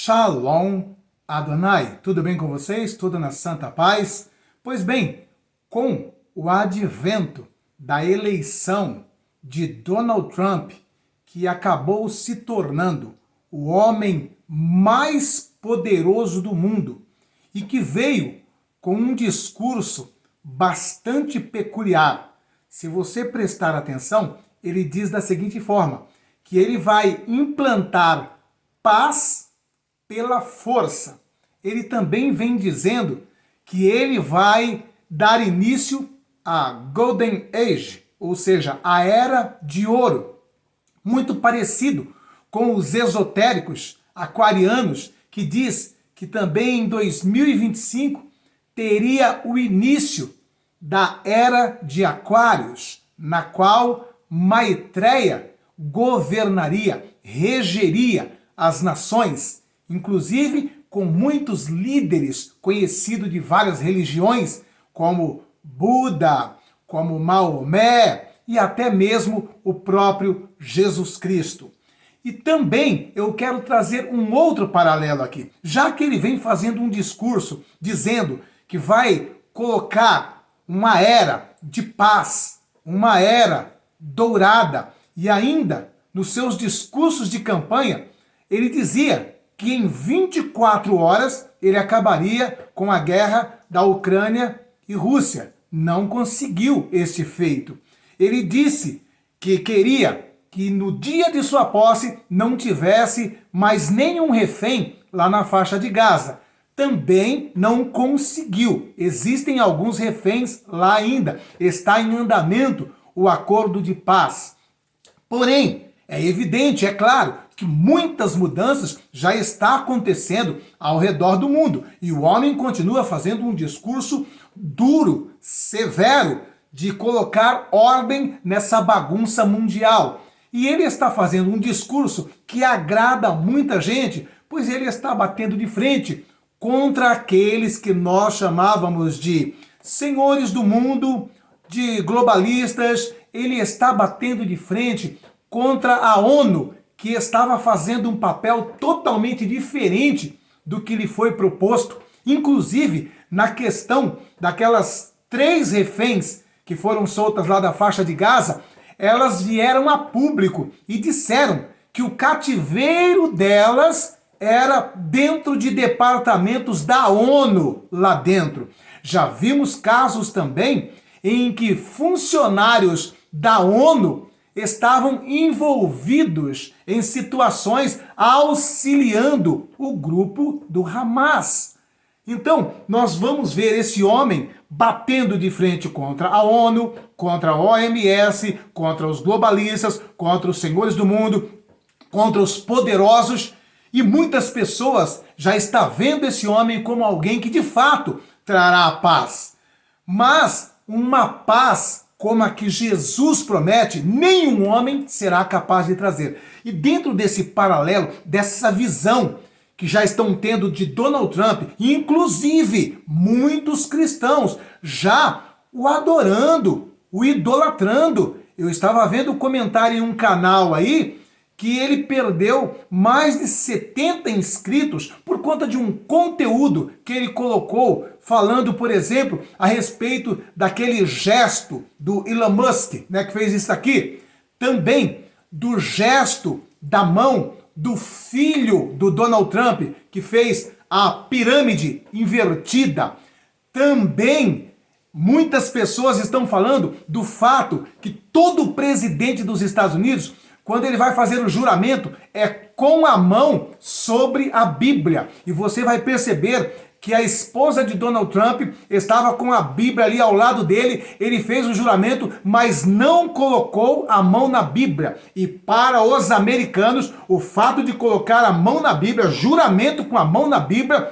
Shalom Adonai. Tudo bem com vocês? Tudo na santa paz? Pois bem, com o advento da eleição de Donald Trump, que acabou se tornando o homem mais poderoso do mundo e que veio com um discurso bastante peculiar. Se você prestar atenção, ele diz da seguinte forma, que ele vai implantar paz pela força. Ele também vem dizendo que ele vai dar início à Golden Age, ou seja, a Era de Ouro, muito parecido com os esotéricos aquarianos, que diz que também em 2025 teria o início da Era de Aquários, na qual Maitreya governaria, regeria as nações, inclusive com muitos líderes conhecidos de várias religiões, como Buda, como Maomé e até mesmo o próprio Jesus Cristo. E também eu quero trazer um outro paralelo aqui, já que ele vem fazendo um discurso dizendo que vai colocar uma era de paz, uma era dourada, e ainda nos seus discursos de campanha ele dizia que em 24 horas ele acabaria com a guerra da Ucrânia e Rússia. Não conseguiu este feito. Ele disse que queria que no dia de sua posse não tivesse mais nenhum refém lá na faixa de Gaza. Também não conseguiu. Existem alguns reféns lá ainda. Está em andamento o acordo de paz. Porém, é evidente, é claro, que muitas mudanças já estão acontecendo ao redor do mundo. E o homem continua fazendo um discurso duro, severo, de colocar ordem nessa bagunça mundial. E ele está fazendo um discurso que agrada muita gente, pois ele está batendo de frente contra aqueles que nós chamávamos de senhores do mundo, de globalistas. Ele está batendo de frente contra a ONU, que estava fazendo um papel totalmente diferente do que lhe foi proposto, inclusive na questão daquelas 3 reféns que foram soltas lá da faixa de Gaza. Elas vieram a público e disseram que o cativeiro delas era dentro de departamentos da ONU lá dentro. Já vimos casos também em que funcionários da ONU estavam envolvidos em situações auxiliando o grupo do Hamas. Então, nós vamos ver esse homem batendo de frente contra a ONU, contra a OMS, contra os globalistas, contra os senhores do mundo, contra os poderosos, e muitas pessoas já estão vendo esse homem como alguém que de fato trará a paz. Mas uma paz como a que Jesus promete, nenhum homem será capaz de trazer. E dentro desse paralelo, dessa visão que já estão tendo de Donald Trump, inclusive muitos cristãos já o adorando, o idolatrando. Eu estava vendo um comentário em um canal aí que ele perdeu mais de 70 inscritos por conta de um conteúdo que ele colocou falando, por exemplo, a respeito daquele gesto do Elon Musk, né, que fez isso aqui. Também do gesto da mão do filho do Donald Trump, que fez a pirâmide invertida. Também muitas pessoas estão falando do fato que todo presidente dos Estados Unidos, quando ele vai fazer o juramento, é com a mão sobre a Bíblia. E você vai perceber que a esposa de Donald Trump estava com a Bíblia ali ao lado dele. Ele fez o juramento, mas não colocou a mão na Bíblia. E para os americanos, o fato de colocar a mão na Bíblia, juramento com a mão na Bíblia,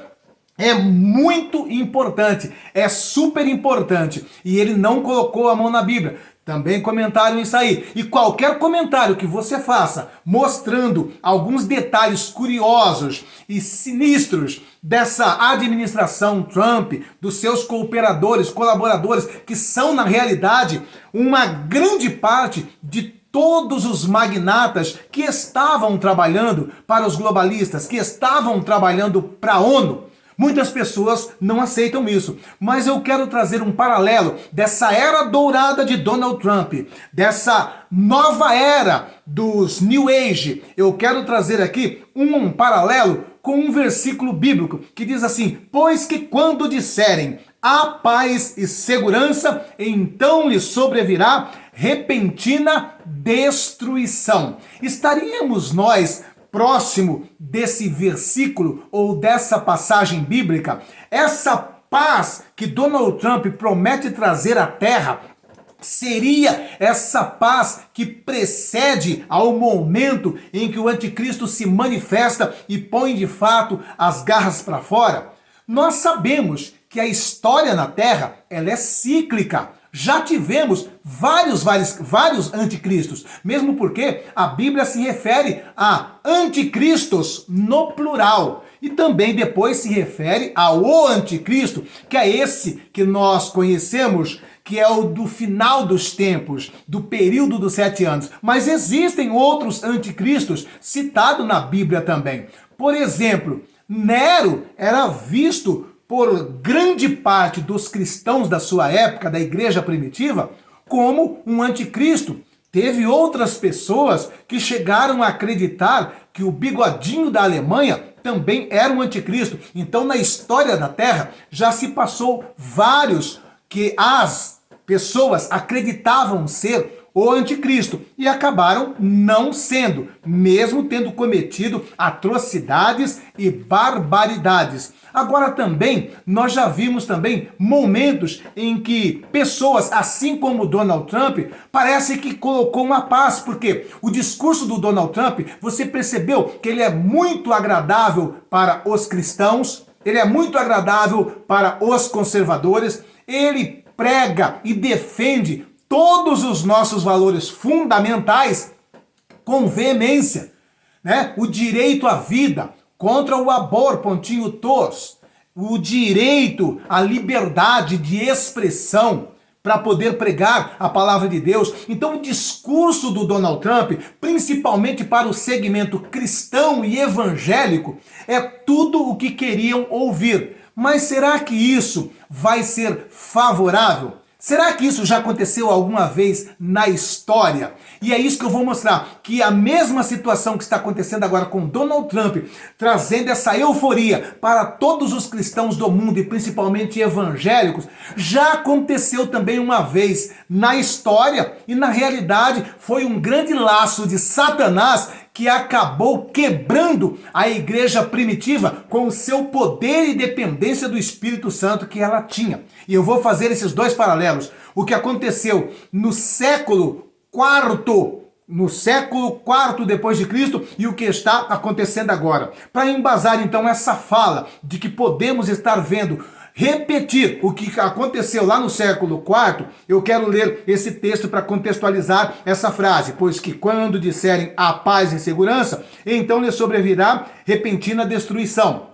é muito importante, é super importante. E ele não colocou a mão na Bíblia. Também comentaram isso aí. E qualquer comentário que você faça mostrando alguns detalhes curiosos e sinistros dessa administração Trump, dos seus cooperadores, colaboradores, que são na realidade uma grande parte de todos os magnatas que estavam trabalhando para os globalistas, que estavam trabalhando para a ONU. Muitas pessoas não aceitam isso, mas eu quero trazer um paralelo dessa era dourada de Donald Trump, dessa nova era dos New Age. Eu quero trazer aqui um paralelo com um versículo bíblico que diz assim: pois que quando disserem há paz e segurança, então lhe sobrevirá repentina destruição. Estaríamos nós próximo desse versículo ou dessa passagem bíblica? Essa paz que Donald Trump promete trazer à terra seria essa paz que precede ao momento em que o anticristo se manifesta e põe de fato as garras para fora? Nós sabemos que a história na terra ela é cíclica. Já tivemos vários anticristos, mesmo porque a Bíblia se refere a anticristos no plural. E também depois se refere ao anticristo, que é esse que nós conhecemos, que é o do final dos tempos, do período dos 7 anos. Mas existem outros anticristos citados na Bíblia também. Por exemplo, Nero era visto por grande parte dos cristãos da sua época, da igreja primitiva, como um anticristo. Teve outras pessoas que chegaram a acreditar que o bigodinho da Alemanha também era um anticristo. Então, na história da Terra, já se passou vários que as pessoas acreditavam ser o anticristo e acabaram não sendo, mesmo tendo cometido atrocidades e barbaridades. Agora também, nós já vimos também momentos em que pessoas, assim como Donald Trump, parece que colocou uma paz, porque o discurso do Donald Trump, você percebeu que ele é muito agradável para os cristãos, ele é muito agradável para os conservadores, ele prega e defende todos os nossos valores fundamentais com veemência, né? O direito à vida, contra o aborto, o direito à liberdade de expressão para poder pregar a palavra de Deus. Então o discurso do Donald Trump, principalmente para o segmento cristão e evangélico, é tudo o que queriam ouvir. Mas será que isso vai ser favorável? Será que isso já aconteceu alguma vez na história? E é isso que eu vou mostrar, que a mesma situação que está acontecendo agora com Donald Trump, trazendo essa euforia para todos os cristãos do mundo e principalmente evangélicos, já aconteceu também uma vez na história e na realidade foi um grande laço de Satanás que acabou quebrando a igreja primitiva com o seu poder e dependência do Espírito Santo que ela tinha. E eu vou fazer esses dois paralelos. O que aconteceu no século IV depois de Cristo e o que está acontecendo agora. Para embasar então essa fala de que podemos estar vendo repetir o que aconteceu lá no século IV, eu quero ler esse texto para contextualizar essa frase. Pois que quando disserem a paz e segurança, então lhe sobrevirá repentina destruição.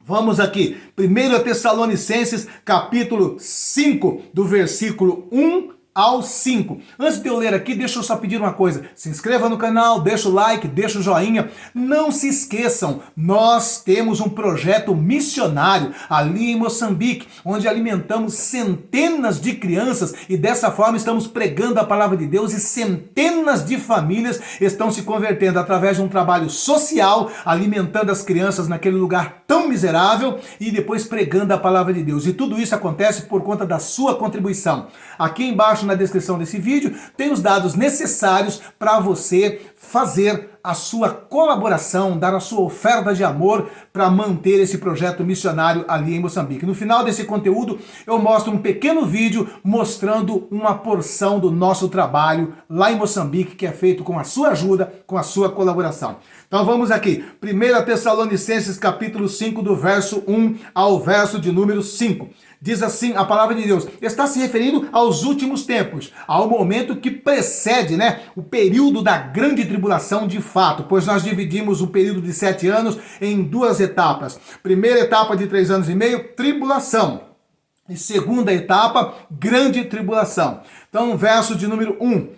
Vamos aqui, 1 Tessalonicenses, capítulo 5, do versículo 1 ao 5. Antes de eu ler aqui, deixa eu só pedir uma coisa. Se inscreva no canal, deixa o like, deixa o joinha. Não se esqueçam, nós temos um projeto missionário ali em Moçambique, onde alimentamos centenas de crianças e dessa forma estamos pregando a palavra de Deus e centenas de famílias estão se convertendo através de um trabalho social, alimentando as crianças naquele lugar tão miserável e depois pregando a palavra de Deus. E tudo isso acontece por conta da sua contribuição. Aqui embaixo na descrição desse vídeo tem os dados necessários para você fazer a sua colaboração, dar a sua oferta de amor para manter esse projeto missionário ali em Moçambique. No final desse conteúdo eu mostro um pequeno vídeo mostrando uma porção do nosso trabalho lá em Moçambique que é feito com a sua ajuda, com a sua colaboração. Então vamos aqui, 1 Tessalonicenses capítulo 5 do verso 1 ao verso de número 5. Diz assim a palavra de Deus, está se referindo aos últimos tempos, ao momento que precede, o período da grande tribulação de fato, pois nós dividimos o período de 7 anos em duas etapas. Primeira etapa de 3 anos e meio, tribulação. E segunda etapa, grande tribulação. Então, verso de número 1.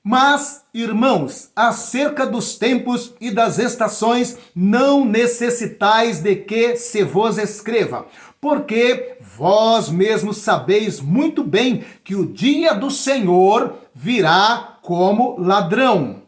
Mas, irmãos, acerca dos tempos e das estações, não necessitais de que se vos escreva, porque vós mesmos sabeis muito bem que o dia do Senhor virá como ladrão.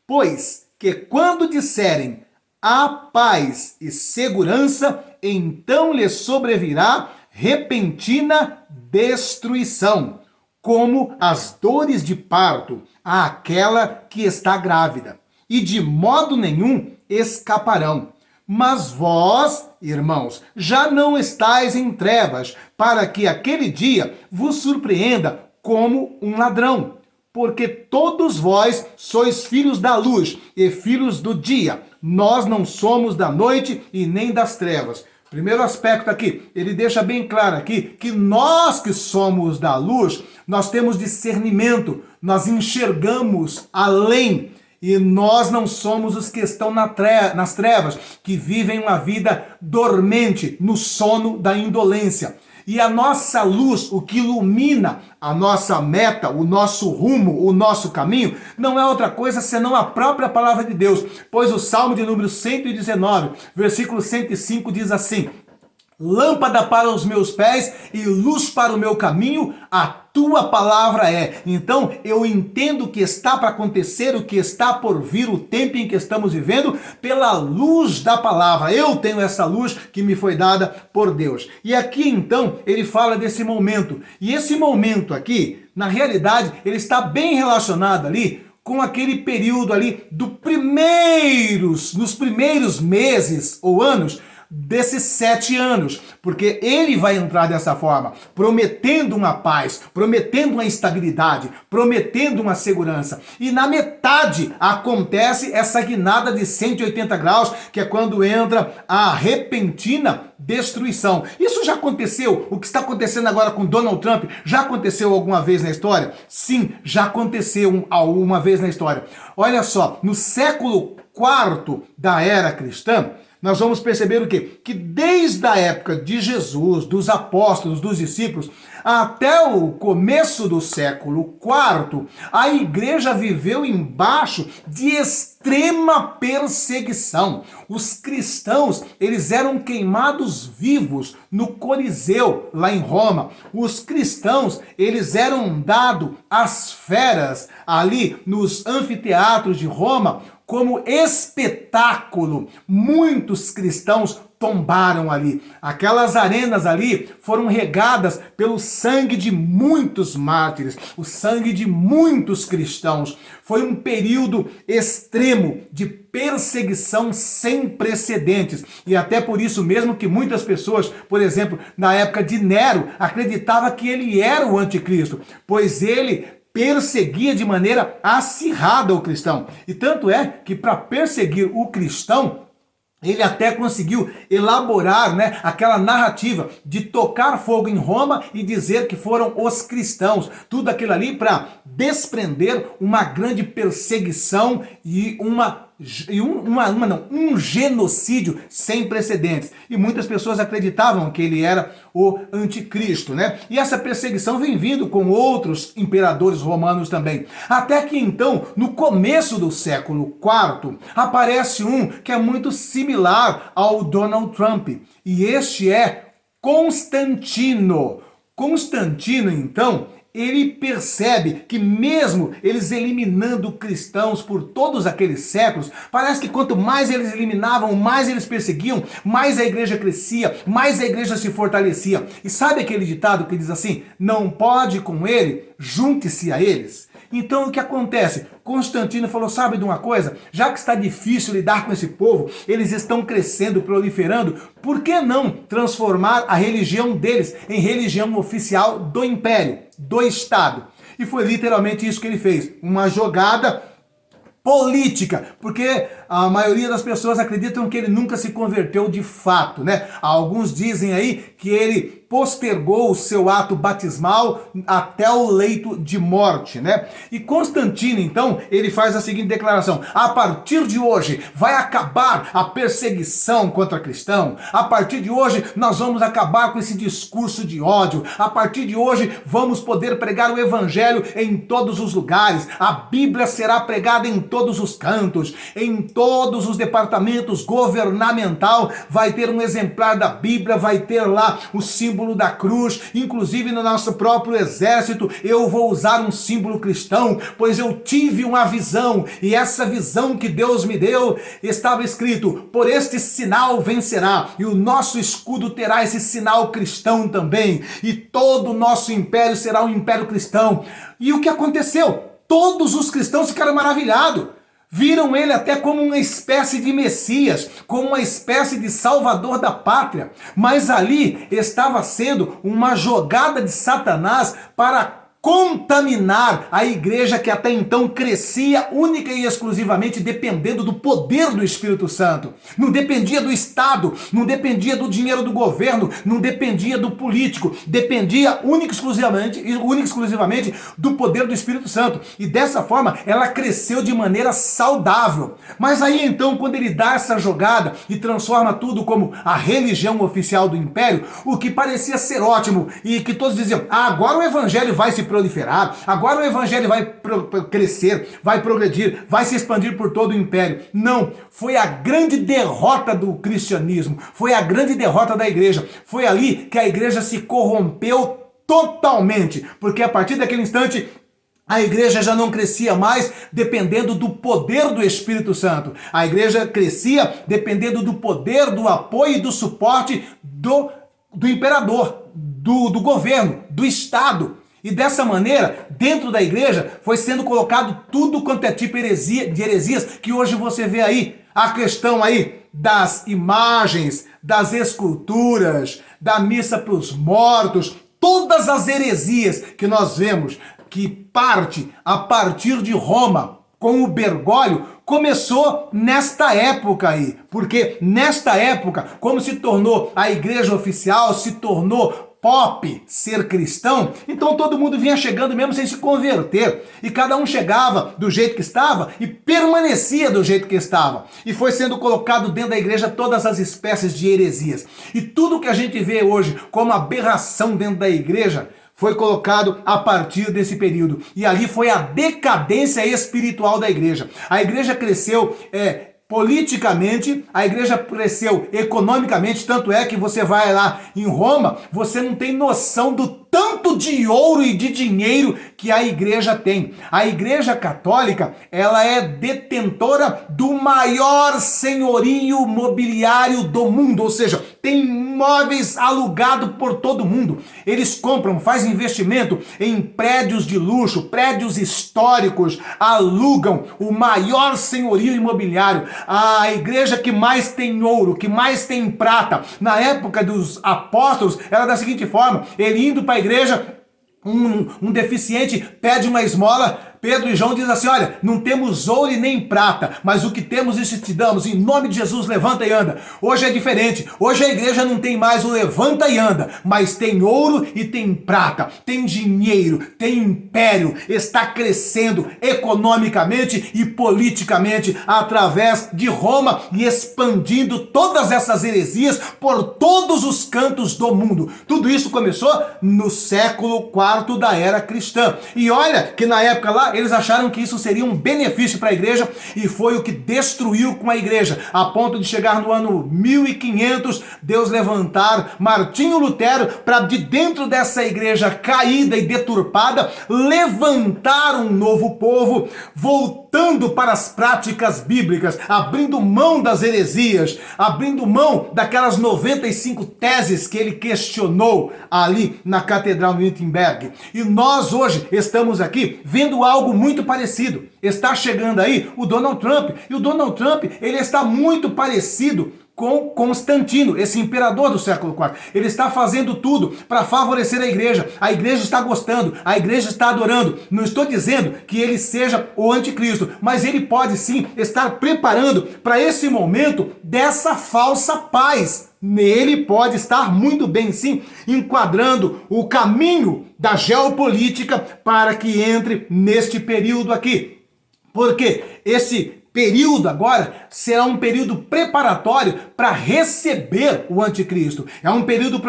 Pois que quando disserem a paz e segurança, então lhes sobrevirá repentina destruição, como as dores de parto àquela que está grávida, e de modo nenhum escaparão. Mas vós, irmãos, já não estáis em trevas, para que aquele dia vos surpreenda como um ladrão. Porque todos vós sois filhos da luz e filhos do dia. Nós não somos da noite e nem das trevas. Primeiro aspecto aqui, ele deixa bem claro aqui que nós que somos da luz, nós temos discernimento, nós enxergamos além. E nós não somos os que estão nas trevas, que vivem uma vida dormente, no sono da indolência. E a nossa luz, o que ilumina a nossa meta, o nosso rumo, o nosso caminho, não é outra coisa senão a própria palavra de Deus. Pois o Salmo de número 119, versículo 105 diz assim: lâmpada para os meus pés e luz para o meu caminho, a tua palavra é. Então eu entendo o que está para acontecer, o que está por vir, o tempo em que estamos vivendo, pela luz da palavra. Eu tenho essa luz que me foi dada por Deus. E aqui então ele fala desse momento. E esse momento aqui, na realidade, ele está bem relacionado ali com aquele período ali nos primeiros meses ou anos desses 7 anos, porque ele vai entrar dessa forma, prometendo uma paz, prometendo uma estabilidade, prometendo uma segurança. E na metade acontece essa guinada de 180 graus, que é quando entra a repentina destruição. Isso já aconteceu? O que está acontecendo agora com Donald Trump já aconteceu alguma vez na história? Sim, já aconteceu alguma vez na história. Olha só, no século IV da era cristã, nós vamos perceber o quê? Que desde a época de Jesus, dos apóstolos, dos discípulos, até o começo do século IV, a igreja viveu embaixo de extrema perseguição. Os cristãos, eles eram queimados vivos no Coliseu, lá em Roma. Os cristãos, eles eram dados às feras ali nos anfiteatros de Roma, como espetáculo. Muitos cristãos tombaram ali. Aquelas arenas ali foram regadas pelo sangue de muitos mártires, o sangue de muitos cristãos. Foi um período extremo de perseguição sem precedentes. E até por isso mesmo que muitas pessoas, por exemplo, na época de Nero, acreditavam que ele era o anticristo, pois ele perseguia de maneira acirrada o cristão. E tanto é que para perseguir o cristão, ele até conseguiu elaborar, aquela narrativa de tocar fogo em Roma e dizer que foram os cristãos. Tudo aquilo ali para desprender uma grande perseguição e um genocídio sem precedentes. E muitas pessoas acreditavam que ele era o anticristo, E essa perseguição vem vindo com outros imperadores romanos também. Até que então, no começo do século IV, aparece um que é muito similar ao Donald Trump. E este é Constantino. Constantino, então, ele percebe que mesmo eles eliminando cristãos por todos aqueles séculos, parece que quanto mais eles eliminavam, mais eles perseguiam, mais a igreja crescia, mais a igreja se fortalecia. E sabe aquele ditado que diz assim: não pode com ele, junte-se a eles? Então o que acontece? Constantino falou: sabe de uma coisa? Já que está difícil lidar com esse povo, eles estão crescendo, proliferando, por que não transformar a religião deles em religião oficial do império, do Estado? E foi literalmente isso que ele fez, uma jogada política, porque a maioria das pessoas acreditam que ele nunca se converteu de fato, né? Alguns dizem aí que ele postergou o seu ato batismal até o leito de morte, né? E Constantino, então, ele faz a seguinte declaração: a partir de hoje vai acabar a perseguição contra cristão, a partir de hoje nós vamos acabar com esse discurso de ódio, a partir de hoje vamos poder pregar o evangelho em todos os lugares, a Bíblia será pregada em todos os cantos, em todos os departamentos governamental vai ter um exemplar da Bíblia, vai ter lá o símbolo da cruz, inclusive no nosso próprio exército eu vou usar um símbolo cristão, pois eu tive uma visão, e essa visão que Deus me deu, estava escrito: por este sinal vencerá, e o nosso escudo terá esse sinal cristão também, e todo o nosso império será um império cristão. E o que aconteceu? Todos os cristãos ficaram maravilhados. Viram ele até como uma espécie de Messias, como uma espécie de salvador da pátria. Mas ali estava sendo uma jogada de Satanás para contaminar a igreja que até então crescia única e exclusivamente dependendo do poder do Espírito Santo. Não dependia do Estado, não dependia do dinheiro do governo, não dependia do político, dependia única e exclusivamente do poder do Espírito Santo. E dessa forma ela cresceu de maneira saudável. Mas aí então, quando ele dá essa jogada e transforma tudo como a religião oficial do império, o que parecia ser ótimo e que todos diziam: agora o evangelho vai se proliferar, agora o evangelho vai crescer, vai progredir, vai se expandir por todo o império. Não, foi a grande derrota do cristianismo, foi a grande derrota da igreja, foi ali que a igreja se corrompeu totalmente, porque a partir daquele instante a igreja já não crescia mais dependendo do poder do Espírito Santo, a igreja crescia dependendo do poder, do apoio e do suporte do imperador, do governo, do Estado. E dessa maneira, dentro da igreja, foi sendo colocado tudo quanto é tipo de heresias que hoje você vê aí. A questão aí das imagens, das esculturas, da missa para os mortos, todas as heresias que nós vemos, que parte a partir de Roma, com o Bergoglio, começou nesta época aí. Porque nesta época, como se tornou a igreja oficial, se tornou pop ser cristão, então todo mundo vinha chegando mesmo sem se converter, e cada um chegava do jeito que estava e permanecia do jeito que estava, e foi sendo colocado dentro da igreja todas as espécies de heresias, e tudo que a gente vê hoje como aberração dentro da igreja foi colocado a partir desse período, e ali foi a decadência espiritual da igreja. A igreja cresceu politicamente, a igreja cresceu economicamente, tanto é que você vai lá em Roma, você não tem noção do tanto de ouro e de dinheiro que a igreja tem. A igreja católica, ela é detentora do maior senhorio mobiliário do mundo, ou seja, tem imóveis alugados por todo mundo. Eles compram, fazem investimento em prédios de luxo, prédios históricos, alugam o maior senhorio imobiliário. A igreja que mais tem ouro, que mais tem prata, na época dos apóstolos, era da seguinte forma: ele indo para a igreja, um deficiente pede uma esmola, Pedro e João dizem assim: olha, não temos ouro e nem prata, mas o que temos isso te damos, em nome de Jesus, levanta e anda. Hoje é diferente, hoje a igreja não tem mais o levanta e anda, mas tem ouro e tem prata, tem dinheiro, tem império, está crescendo economicamente e politicamente através de Roma e expandindo todas essas heresias por todos os cantos do mundo. Tudo isso começou no século IV da era cristã, e olha que na época lá eles acharam que isso seria um benefício para a igreja, e foi o que destruiu com a igreja, a ponto de chegar no ano 1500, Deus levantar Martinho Lutero para de dentro dessa igreja caída e deturpada, levantar um novo povo, voltando para as práticas bíblicas, abrindo mão das heresias, abrindo mão daquelas 95 teses que ele questionou ali na Catedral de Wittenberg. E nós hoje estamos aqui vendo algo muito parecido. Está chegando aí o Donald Trump, e o Donald Trump, ele está muito parecido com Constantino, esse imperador do século IV. Ele está fazendo tudo para favorecer a igreja está gostando, a igreja está adorando. Não estou dizendo que ele seja o anticristo, mas ele pode sim estar preparando para esse momento dessa falsa paz. Nele pode estar muito bem sim, enquadrando o caminho da geopolítica para que entre neste período aqui. Porque esse período agora será um período preparatório para receber o anticristo. É um período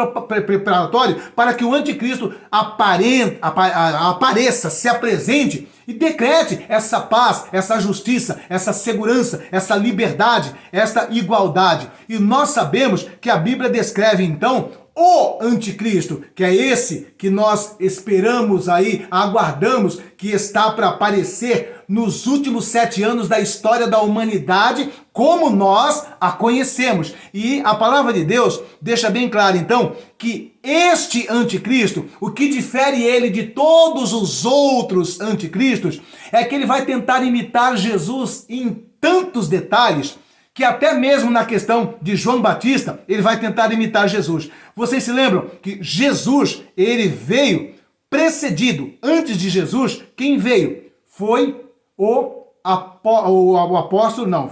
preparatório para que o anticristo apareça, se apresente e decrete essa paz, essa justiça, essa segurança, essa liberdade, essa igualdade. E nós sabemos que a Bíblia descreve então o anticristo, que é esse que nós esperamos aí, aguardamos, que está para aparecer nos últimos 7 anos da história da humanidade, como nós a conhecemos. E a palavra de Deus deixa bem claro, então, que este anticristo, o que difere ele de todos os outros anticristos, é que ele vai tentar imitar Jesus em tantos detalhes, que até mesmo na questão de João Batista, ele vai tentar imitar Jesus. Vocês se lembram que Jesus, ele veio precedido, antes de Jesus, quem veio? Foi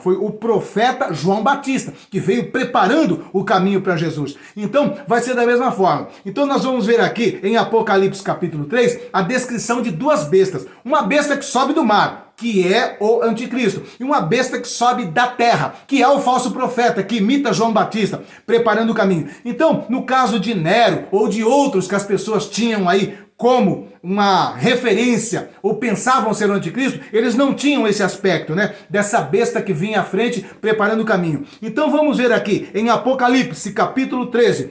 foi o profeta João Batista, que veio preparando o caminho para Jesus. Então, vai ser da mesma forma. Então, nós vamos ver aqui, em Apocalipse capítulo 3, a descrição de 2 bestas. Uma besta que sobe do mar, que é o anticristo, e uma besta que sobe da terra, que é o falso profeta, que imita João Batista, preparando o caminho. Então, no caso de Nero, ou de outros que as pessoas tinham aí como uma referência, ou pensavam ser o anticristo, eles não tinham esse aspecto, né? Dessa besta que vinha à frente, preparando o caminho. Então vamos ver aqui, em Apocalipse, capítulo 13,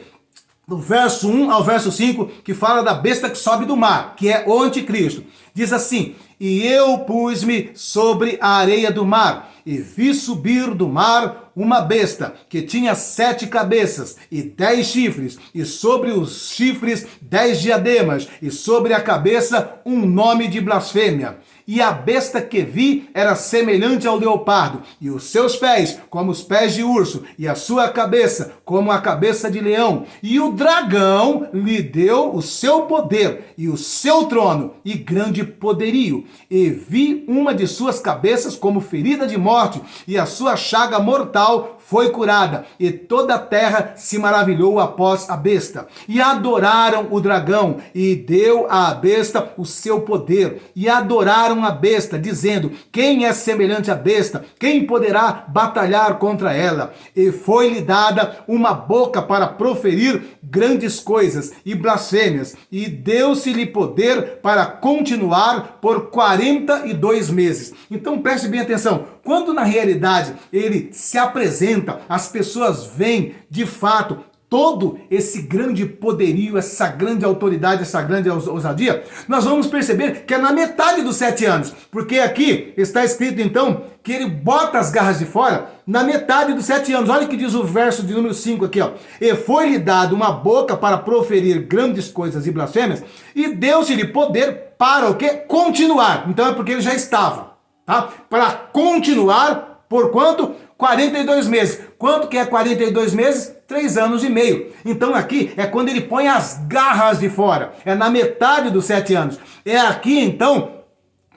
do verso 1 ao verso 5, que fala da besta que sobe do mar, que é o anticristo. Diz assim: e eu pus-me sobre a areia do mar, e vi subir do mar uma besta, que tinha 7 cabeças e 10 chifres, e sobre os chifres 10 diademas, e sobre a cabeça um nome de blasfêmia. E a besta que vi era semelhante ao leopardo, e os seus pés como os pés de urso, e a sua cabeça como a cabeça de leão. E o dragão lhe deu o seu poder, e o seu trono, e grande poderio. E vi uma de suas cabeças como ferida de morte, e a sua chaga mortal foi curada, e toda a terra se maravilhou após a besta. E adoraram o dragão, e deu à besta o seu poder, e adoraram a besta, dizendo: quem é semelhante à besta? Quem poderá batalhar contra ela? E foi-lhe dada uma boca para proferir grandes coisas e blasfêmias, e deu-se-lhe poder para continuar por 42 meses. Então preste bem atenção, quando na realidade ele se apresenta, as pessoas veem de fato todo esse grande poderio, essa grande autoridade, essa grande ousadia, nós vamos perceber que é na metade dos 7 anos, porque aqui está escrito então que ele bota as garras de fora na metade dos 7 anos. Olha o que diz o verso de número 5 aqui, ó. E foi-lhe dado uma boca para proferir grandes coisas e blasfêmias, e deu-se-lhe poder para o quê? Continuar. Então é porque ele já estava, tá? Para continuar por quanto? 42 meses. Quanto que é 42 meses? 3 anos e meio. Então aqui é quando ele põe as garras de fora. É na metade dos 7 anos. É aqui então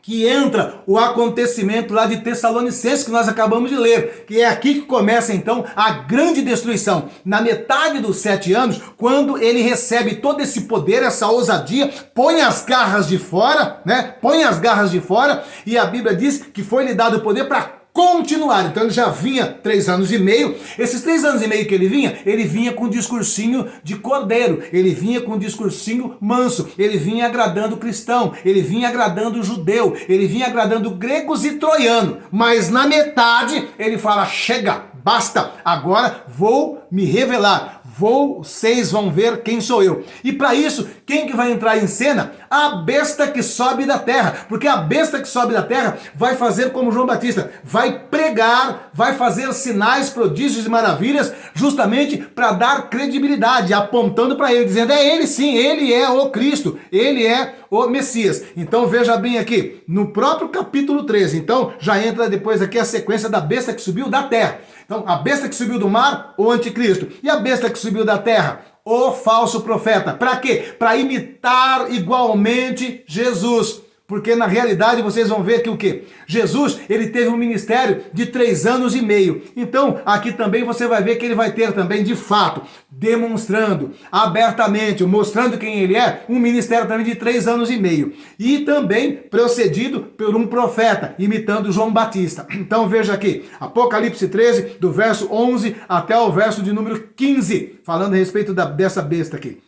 que entra o acontecimento lá de Tessalonicenses que nós acabamos de ler, que é aqui que começa então a grande destruição, na metade dos 7 anos, quando ele recebe todo esse poder, essa ousadia, põe as garras de fora, né? Põe as garras de fora, e a Bíblia diz que foi-lhe dado o poder para continuar. Então ele já vinha 3 anos e meio. Esses 3 anos e meio que ele vinha com um discursinho de cordeiro, ele vinha com um discursinho manso, ele vinha agradando o cristão, ele vinha agradando o judeu, ele vinha agradando gregos e troianos. Mas na metade ele fala: chega, basta, agora vou me revelar. Vocês vão ver quem sou eu. E para isso, quem que vai entrar em cena? A besta que sobe da terra. Porque a besta que sobe da terra vai fazer como João Batista. Vai pregar, vai fazer sinais, prodígios e maravilhas, justamente para dar credibilidade, apontando para ele, dizendo: é ele sim, ele é o Cristo, ele é o Messias. Então veja bem aqui, no próprio capítulo 13, então já entra depois aqui a sequência da besta que subiu da terra. Então a besta que subiu do mar, o anticristo. E a besta que subiu da terra? O falso profeta. Para quê? Para imitar igualmente Jesus. Porque na realidade vocês vão ver que o quê? Jesus, ele teve um ministério de 3 anos e meio. Então, aqui também você vai ver que ele vai ter também, de fato, demonstrando abertamente, mostrando quem ele é, um ministério também de 3 anos e meio. E também procedido por um profeta, imitando João Batista. Então veja aqui, Apocalipse 13, do verso 11 até o verso de número 15, falando a respeito dessa besta aqui.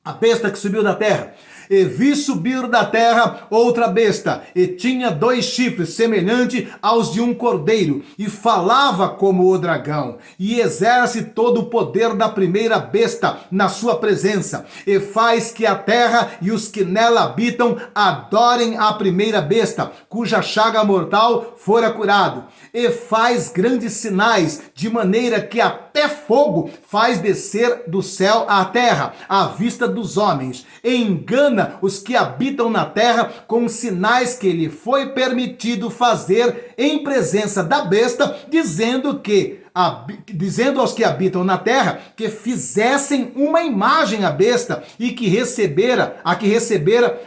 A besta que subiu da terra. E vi subir da terra outra besta, e tinha 2 chifres, semelhante aos de um cordeiro, e falava como o dragão, e exerce todo o poder da primeira besta na sua presença, e faz que a terra e os que nela habitam adorem a primeira besta, cuja chaga mortal fora curado, e faz grandes sinais, de maneira que até fogo faz descer do céu à terra, à vista dos homens, e engana os que habitam na terra com sinais que lhe foi permitido fazer em presença da besta, dizendo aos que habitam na terra que fizessem uma imagem à besta e que recebera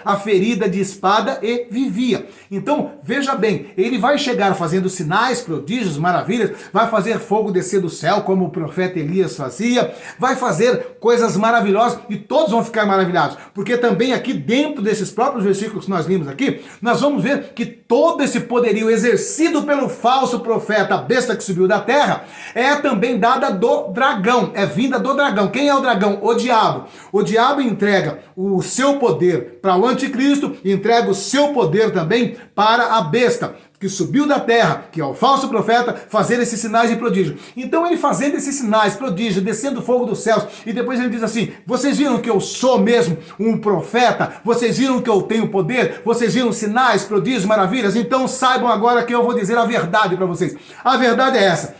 a ferida de espada e vivia. Então, veja bem, ele vai chegar fazendo sinais, prodígios, maravilhas, vai fazer fogo descer do céu, como o profeta Elias fazia, vai fazer coisas maravilhosas e todos vão ficar maravilhados, porque também aqui dentro desses próprios versículos que nós lemos aqui, nós vamos ver que todo esse poderio exercido pelo falso profeta, a besta que subiu da terra, é também dada do dragão, é vinda do dragão. Quem é o dragão? O diabo. O diabo entrega o seu poder para o anticristo, entrega o seu poder também para a besta que subiu da terra, que é o falso profeta, fazer esses sinais e prodígios. Então ele fazendo esses sinais, prodígios, descendo fogo dos céus, e depois ele diz assim, vocês viram que eu sou mesmo um profeta? Vocês viram que eu tenho poder? Vocês viram sinais, prodígios, maravilhas? Então saibam agora que eu vou dizer a verdade para vocês. A verdade é essa.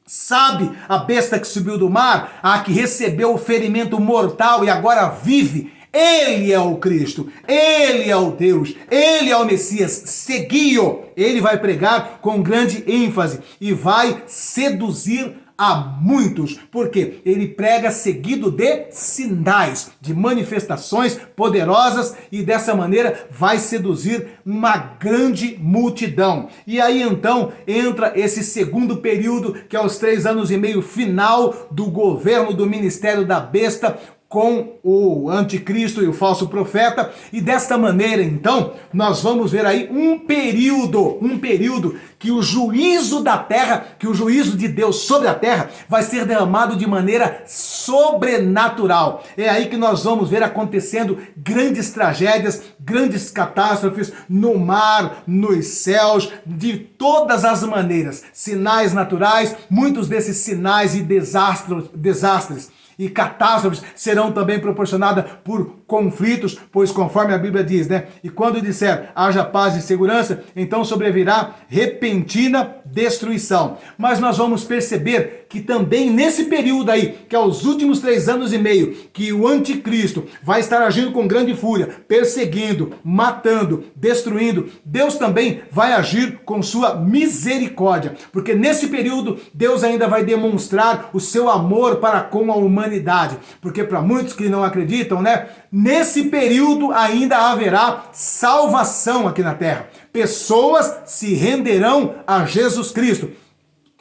Sabe a besta que subiu do mar, a que recebeu o ferimento mortal e agora vive? Ele é o Cristo, ele é o Deus, ele é o Messias, segui-o. Ele vai pregar com grande ênfase e vai seduzir a muitos, porque ele prega seguido de sinais, de manifestações poderosas e dessa maneira vai seduzir uma grande multidão. E aí então entra esse segundo período, que é os 3 anos e meio final do governo do ministério da besta, com o anticristo e o falso profeta, e desta maneira, então, nós vamos ver aí um período que o juízo da terra, que o juízo de Deus sobre a terra vai ser derramado de maneira sobrenatural. É aí que nós vamos ver acontecendo grandes tragédias, grandes catástrofes no mar, nos céus, de todas as maneiras. Sinais naturais, muitos desses sinais e desastres e catástrofes serão também proporcionadas por conflitos, pois conforme a Bíblia diz, né? E quando disser haja paz e segurança, então sobrevirá repentina destruição. Mas nós vamos perceber que também nesse período aí, que é os últimos 3 anos e meio, que o anticristo vai estar agindo com grande fúria, perseguindo, matando, destruindo, Deus também vai agir com sua misericórdia, porque nesse período Deus ainda vai demonstrar o seu amor para com a humanidade, porque para muitos que não acreditam, né? Nesse período ainda haverá salvação aqui na terra. Pessoas se renderão a Jesus Cristo,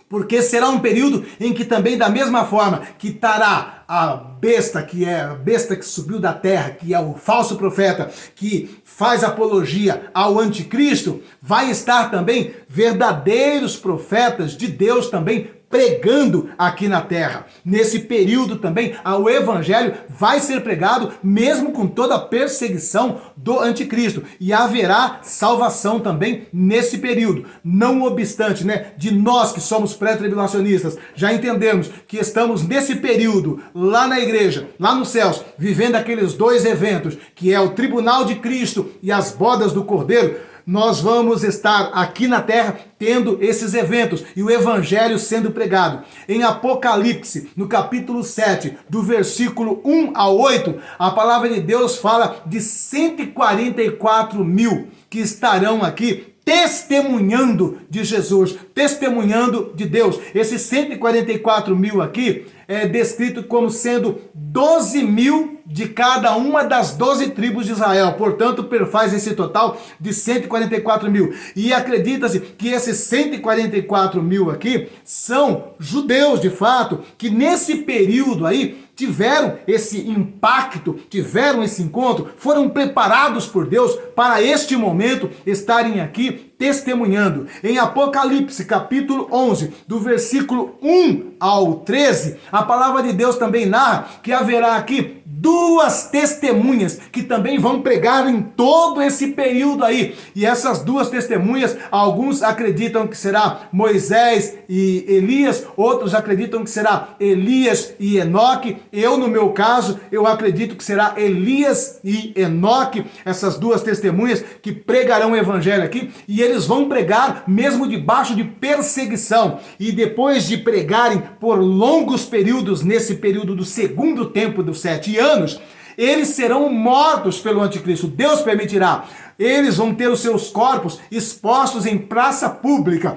porque será um período em que também da mesma forma que estará a besta, que é a besta que subiu da terra, que é o falso profeta, que faz apologia ao anticristo, vai estar também verdadeiros profetas de Deus também pregando aqui na terra. Nesse período também, o evangelho vai ser pregado, mesmo com toda a perseguição do anticristo. E haverá salvação também nesse período. Não obstante, né, de nós que somos pré-tribulacionistas, já entendemos que estamos nesse período, lá na igreja, lá nos céus, vivendo aqueles 2 eventos, que é o tribunal de Cristo e as bodas do Cordeiro. nós vamos estar aqui na terra tendo esses eventos e o evangelho sendo pregado. Em Apocalipse, no capítulo 7, do versículo 1 a 8, a palavra de Deus fala de 144 mil que estarão aqui testemunhando de Jesus, testemunhando de Deus. Esses 144 mil aqui é descrito como sendo 12 mil de cada uma das 12 tribos de Israel. Portanto, faz esse total de 144 mil. E acredita-se que esses 144 mil aqui são judeus, de fato, que nesse período aí tiveram esse impacto, tiveram esse encontro, foram preparados por Deus para este momento estarem aqui testemunhando. Em Apocalipse, capítulo 11, do versículo 1 ao 13, a palavra de Deus também narra que haverá aqui duas testemunhas que também vão pregar em todo esse período aí. E essas duas testemunhas, alguns acreditam que será Moisés e Elias, outros acreditam que será Elias e Enoque. Eu, no meu caso, eu acredito que será Elias e Enoque, essas duas testemunhas que pregarão o evangelho aqui, e eles vão pregar mesmo debaixo de perseguição. E depois de pregarem por longos períodos, nesse período do segundo tempo dos 7 anos, eles serão mortos pelo anticristo. Deus permitirá. Eles vão ter os seus corpos expostos em praça pública.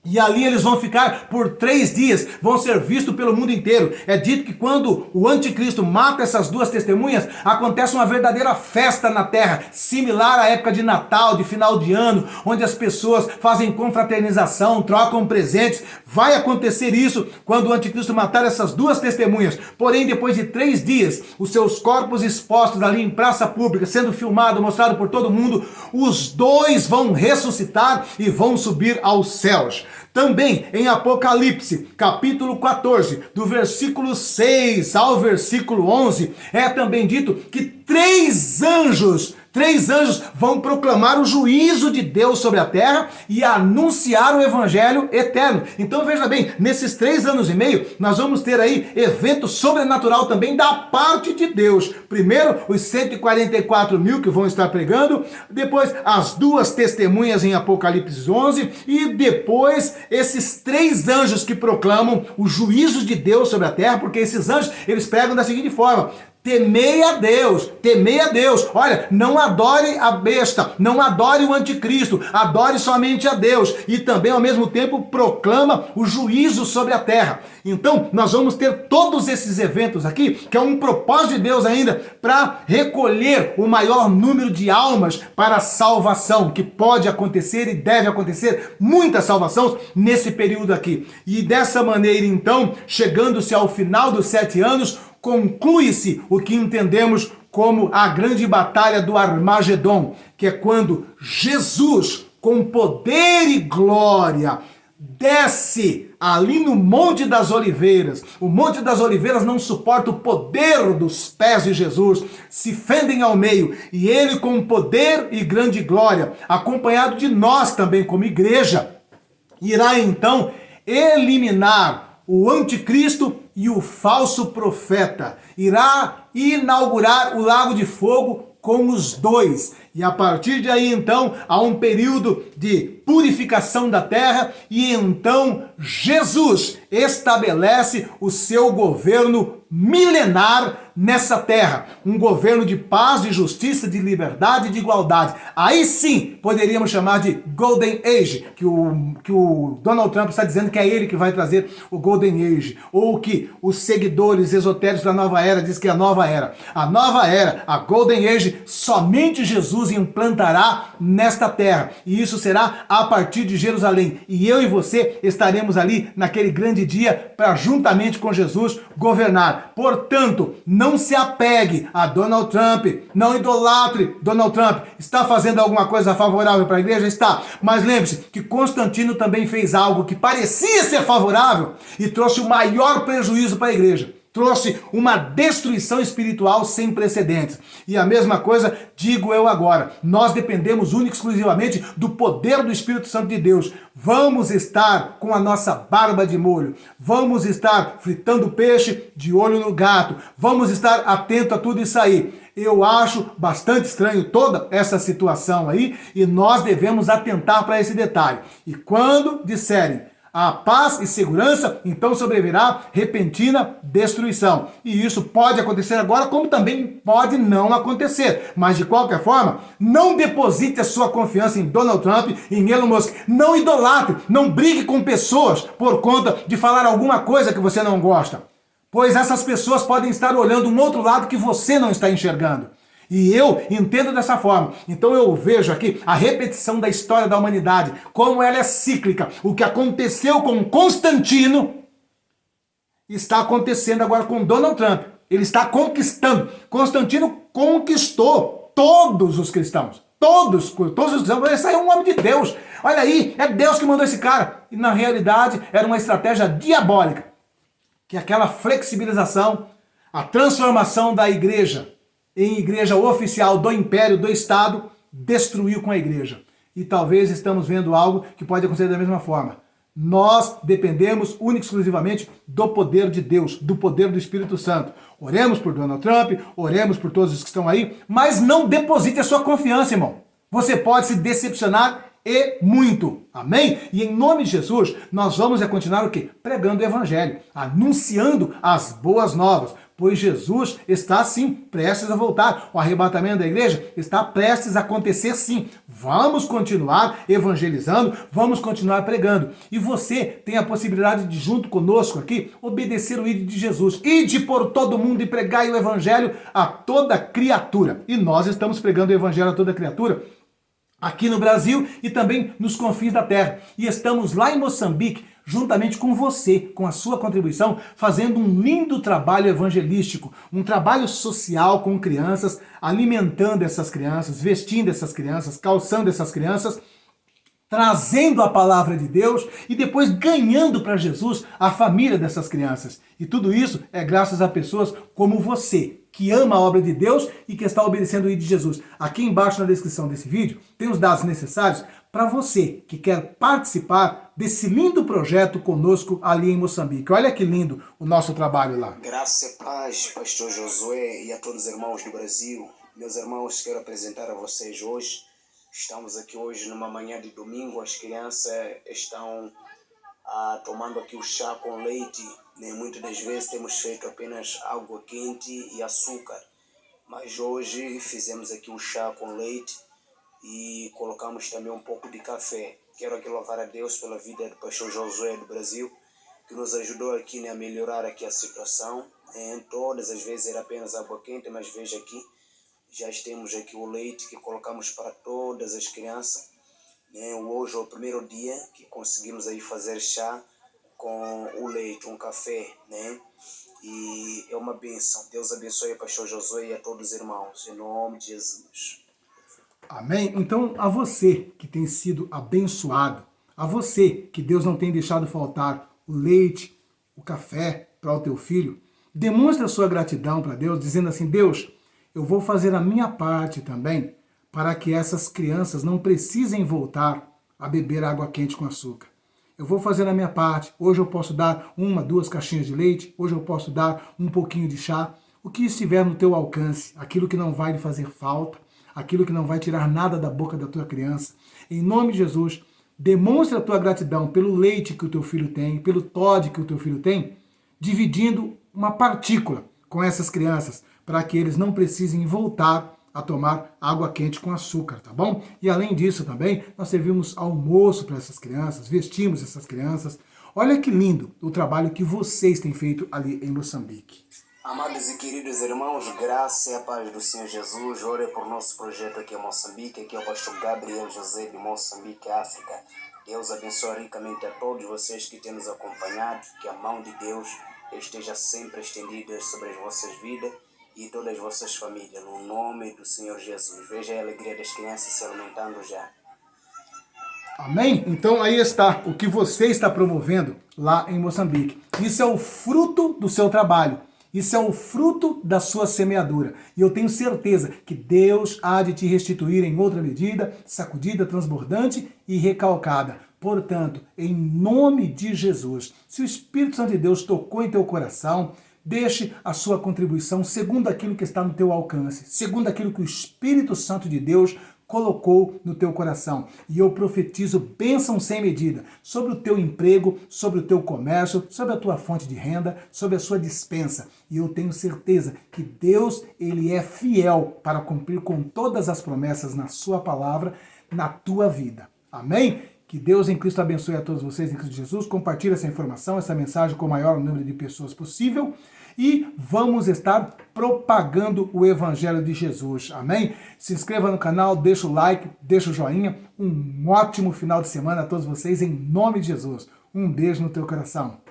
E ali eles vão ficar por 3 dias, vão ser vistos pelo mundo inteiro. É dito que quando o anticristo mata essas duas testemunhas, acontece uma verdadeira festa na terra, similar à época de Natal, de final de ano, onde as pessoas fazem confraternização, trocam presentes. Vai acontecer isso quando o anticristo matar essas duas testemunhas. Porém, depois de 3 dias, os seus corpos expostos ali em praça pública, sendo filmado, mostrado por todo mundo, os dois vão ressuscitar e vão subir aos céus. Também em Apocalipse, capítulo 14, do versículo 6 ao versículo 11, é também dito que 3 anjos vão proclamar o juízo de Deus sobre a terra e anunciar o evangelho eterno. Então veja bem, nesses 3 anos e meio, nós vamos ter aí evento sobrenatural também da parte de Deus. Primeiro, os 144 mil que vão estar pregando, depois as duas testemunhas em Apocalipse 11 e depois esses 3 anjos que proclamam o juízo de Deus sobre a terra, porque esses anjos, eles pregam da seguinte forma: temei a Deus, temei a Deus. Olha, não adore a besta, não adore o anticristo, adore somente a Deus. E também, ao mesmo tempo, proclama o juízo sobre a terra. Então, nós vamos ter todos esses eventos aqui, que é um propósito de Deus ainda, para recolher o maior número de almas para a salvação, que pode acontecer e deve acontecer, muita salvação nesse período aqui. E dessa maneira, então, chegando-se ao final dos 7 anos, conclui-se o que entendemos como a grande batalha do Armagedon, que é quando Jesus, com poder e glória, desce ali no Monte das Oliveiras. O Monte das Oliveiras não suporta o poder dos pés de Jesus, se fendem ao meio, e ele, com poder e grande glória, acompanhado de nós também como igreja, irá então eliminar o anticristo e o falso profeta. Irá inaugurar o lago de fogo com os dois. E a partir de aí, então, há um período de purificação da terra e então Jesus estabelece o seu governo milenar nessa terra. Um governo de paz, de justiça, de liberdade e de igualdade. Aí sim, poderíamos chamar de Golden Age, que o Donald Trump está dizendo que é ele que vai trazer o Golden Age. Ou que os seguidores esotéricos da nova era dizem que é a nova era. A nova era, a Golden Age, somente Jesus implantará nesta terra. E isso será a partir de Jerusalém. E eu e você estaremos ali naquele grande dia para, juntamente com Jesus, governar. Portanto, não se apegue a Donald Trump, não idolatre Donald Trump. Está fazendo alguma coisa favorável para a igreja? Está. Mas lembre-se que Constantino também fez algo que parecia ser favorável e trouxe o maior prejuízo para a igreja, trouxe uma destruição espiritual sem precedentes. E a mesma coisa digo eu agora. Nós dependemos única e exclusivamente do poder do Espírito Santo de Deus. Vamos estar com a nossa barba de molho. Vamos estar fritando peixe de olho no gato. Vamos estar atento a tudo isso aí. Eu acho bastante estranho toda essa situação aí e nós devemos atentar para esse detalhe. E quando disserem a paz e segurança, então sobrevirá repentina destruição. E isso pode acontecer agora, como também pode não acontecer. Mas de qualquer forma, não deposite a sua confiança em Donald Trump, em Elon Musk. Não idolatre, não brigue com pessoas por conta de falar alguma coisa que você não gosta. Pois essas pessoas podem estar olhando um outro lado que você não está enxergando. E eu entendo dessa forma. Então eu vejo aqui a repetição da história da humanidade, como ela é cíclica. O que aconteceu com Constantino está acontecendo agora com Donald Trump. Ele está conquistando. Constantino conquistou todos os cristãos. Todos os cristãos. Esse aí é um homem de Deus. Olha aí, é Deus que mandou esse cara. E na realidade era uma estratégia diabólica. Que aquela flexibilização, a transformação da igreja em igreja oficial do império, do Estado, destruiu com a igreja. E talvez estamos vendo algo que pode acontecer da mesma forma. Nós dependemos única e exclusivamente do poder de Deus, do poder do Espírito Santo. Oremos por Donald Trump, oremos por todos os que estão aí, mas não deposite a sua confiança, irmão. Você pode se decepcionar e muito. Amém? E em nome de Jesus, nós vamos continuar o quê? Pregando o Evangelho, anunciando as boas novas. Pois Jesus está sim prestes a voltar. O arrebatamento da igreja está prestes a acontecer sim. Vamos continuar evangelizando, vamos continuar pregando. E você tem a possibilidade de, junto conosco aqui, obedecer o ídolo de Jesus. Ide por todo mundo e pregai o evangelho a toda criatura. E nós estamos pregando o evangelho a toda criatura aqui no Brasil e também nos confins da terra. E estamos lá em Moçambique, juntamente com você, com a sua contribuição, fazendo um lindo trabalho evangelístico, um trabalho social com crianças, alimentando essas crianças, vestindo essas crianças, calçando essas crianças, trazendo a palavra de Deus e depois ganhando para Jesus a família dessas crianças. E tudo isso é graças a pessoas como você, que ama a obra de Deus e que está obedecendo o ídolo de Jesus. Aqui embaixo na descrição desse vídeo tem os dados necessários para você que quer participar desse lindo projeto conosco ali em Moçambique. Olha que lindo o nosso trabalho lá. Graça e paz, pastor Josué e a todos os irmãos do Brasil. Meus irmãos, quero apresentar a vocês hoje. Estamos aqui hoje numa manhã de domingo. As crianças estão tomando aqui o chá com leite. Muitas das vezes temos feito apenas água quente e açúcar. Mas hoje fizemos aqui o chá com leite e colocamos também um pouco de café. Quero aqui louvar a Deus pela vida do pastor Josué do Brasil, que nos ajudou aqui a melhorar aqui a situação. Todas as vezes era apenas água quente, mas veja aqui, já temos aqui o leite que colocamos para todas as crianças. Hoje é o primeiro dia que conseguimos aí fazer chá com o leite, um café, E é uma bênção. Deus abençoe o pastor Josué e a todos os irmãos, em nome de Jesus. Amém? Então, a você que tem sido abençoado, a você que Deus não tem deixado faltar o leite, o café para o teu filho, demonstre a sua gratidão para Deus, dizendo assim: Deus, eu vou fazer a minha parte também para que essas crianças não precisem voltar a beber água quente com açúcar. Eu vou fazer a minha parte. Hoje eu posso dar 1, 2 caixinhas de leite, hoje eu posso dar um pouquinho de chá, o que estiver no teu alcance, aquilo que não vai lhe fazer falta, aquilo que não vai tirar nada da boca da tua criança. Em nome de Jesus, demonstre a tua gratidão pelo leite que o teu filho tem, pelo Toddy que o teu filho tem, dividindo uma partícula com essas crianças, para que eles não precisem voltar a tomar água quente com açúcar, tá bom? E além disso também, nós servimos almoço para essas crianças, vestimos essas crianças. Olha que lindo o trabalho que vocês têm feito ali em Moçambique. Amados e queridos irmãos, graça e a paz do Senhor Jesus. Ore por nosso projeto aqui em Moçambique. Aqui é o pastor Gabriel José de Moçambique, África. Deus abençoe ricamente a todos vocês que têm nos acompanhado. Que a mão de Deus esteja sempre estendida sobre as vossas vidas e todas as vossas famílias, no nome do Senhor Jesus. Veja a alegria das crianças se alimentando já. Amém? Então aí está o que você está promovendo lá em Moçambique. Isso é o fruto do seu trabalho. Isso é o fruto da sua semeadura. E eu tenho certeza que Deus há de te restituir em outra medida, sacudida, transbordante e recalcada. Portanto, em nome de Jesus, se o Espírito Santo de Deus tocou em teu coração, deixe a sua contribuição segundo aquilo que está no teu alcance, segundo aquilo que o Espírito Santo de Deus colocou no teu coração. E eu profetizo bênção sem medida sobre o teu emprego, sobre o teu comércio, sobre a tua fonte de renda, sobre a sua despensa. E eu tenho certeza que Deus, ele é fiel para cumprir com todas as promessas na sua palavra, na tua vida. Amém? Que Deus em Cristo abençoe a todos vocês em Cristo Jesus. Compartilhe essa informação, essa mensagem com o maior número de pessoas possível. E vamos estar propagando o Evangelho de Jesus. Amém? Se inscreva no canal, deixa o like, deixa o joinha. Um ótimo final de semana a todos vocês em nome de Jesus. Um beijo no teu coração.